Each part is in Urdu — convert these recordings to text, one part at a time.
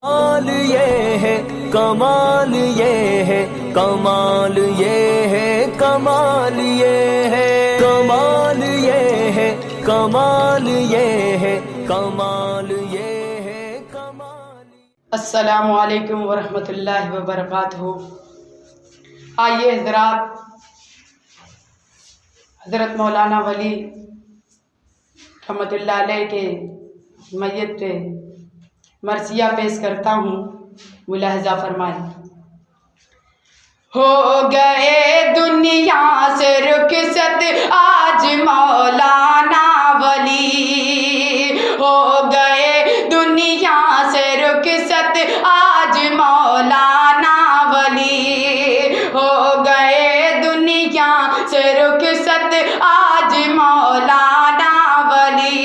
کمال یہ ہے کمال یہ ہے کمال یہ ہے کمال یہ ہے کمال یہ ہے کمال یہ ہے کمال یہ ہے کمال. السلام علیکم ورحمۃ اللہ وبرکاتہ. آئیے حضرات، حضرت مولانا ولی رحمۃ اللہ علیہ کے میت پہ مرثیہ پیش کرتا ہوں، ملاحظہ فرمائیں. ہو گئے دنیا سے رخصت آج مولانا ولی، ہو گئے دنیا سے رخصت آج مولانا ولی، ہو گئے دنیا سے رخصت آج مولانا ولی،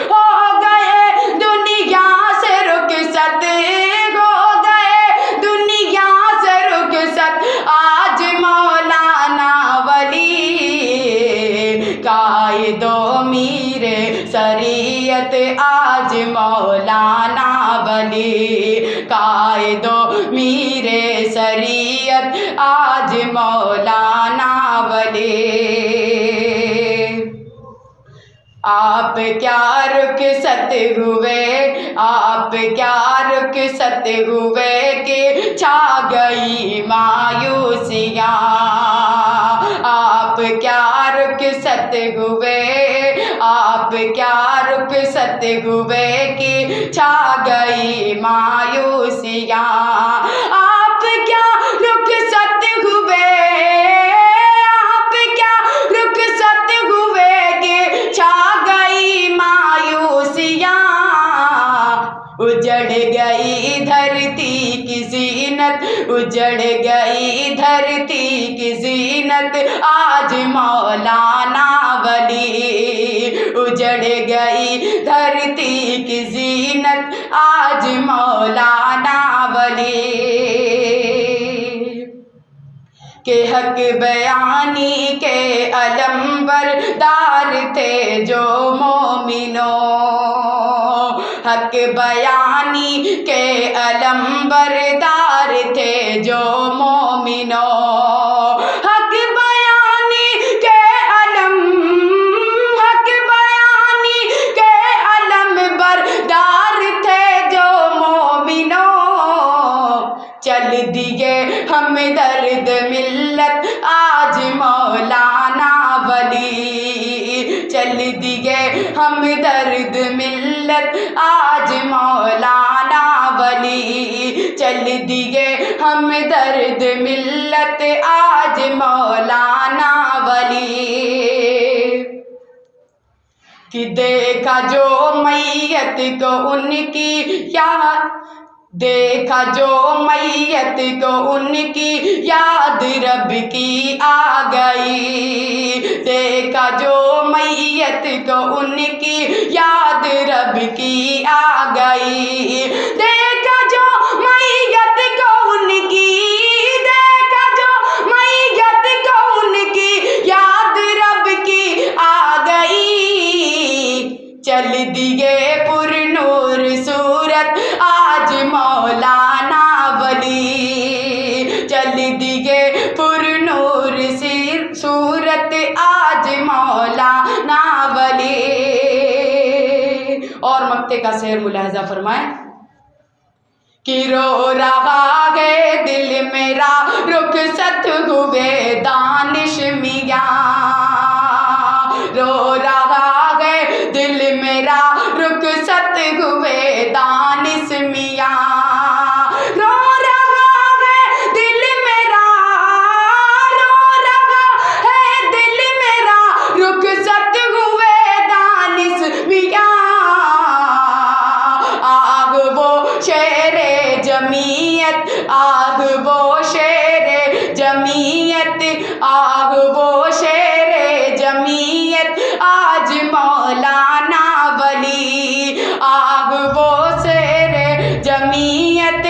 ہو گئے دنیا سے رخصت، ہو گئے دنیا سے رخصت آج مولانا ولی. قائد و میر شریعت آج مولانا ولی، قائد و میر شریعت آج مولانا ولی. آپ کیا رخصت ہوئے، آپ کیا رخصت ہوئے کہ چھا گئی مایوسیاں. آپ کیا رخصت ہوئے، آپ کیا رخصت ہوئے کہ چھا گئی مایوسیاں. آپ کیا رخصت ہوئے، آپ کیا رخصت ہوئے کہ چھا گئی مایوسیاں. اجڑ گئی دھرتی کی زینت، اجڑ گئی دھرتی کی زینت آج مولانا ولی، اجڑ گئی دھرتی کی زینت آج مولانا ولی. کہ حق بیانی کے علم بردار تھے جو مومنوں، حق بیانی کے علم بردار تھے جو مومنوں، حق بیانی کے علم، حق بیانی کے علم بردار تھے جو مومنوں. چل دیے ہم درد ملت آج مولانا ولی، چل دیے ہم درد ملت آج مولانا ولی، چل دیے ہم درد ملت آج مولانا ولی. کہ دیکھا جو میت کو ان کی یاد، دیکھا جو میت کو ان کی یاد رب کی آ گئی، دیکھا جو میت کو ان کی یاد رب کی آ گئی. دیکھا جو میت کو ان کی، دیکھا جو میت کو ان کی یاد رب کی آ گئی. چل دیے پر نور صورت آج مولانا ولی، چل دیے پر نور صورت آج مولانا ولی. اور مقطع کا شعر ملاحظہ فرمائیں. کہ رو رہا ہے دل میرا رخصت ہوئے دانش میاں، رو رہا ہے دل میرا رخصت ہوئے دانش میاں، رو رہا ہے دل میرا، رو رہا ہے دل میرا رخصت ہوئے دانش میاں. آگ وہ شیر جمعیت، آگ وہ شیر جمعیت، آگ وہ شیر جمعیت آج مولانا ولی، آگ وہ شیر جمعیت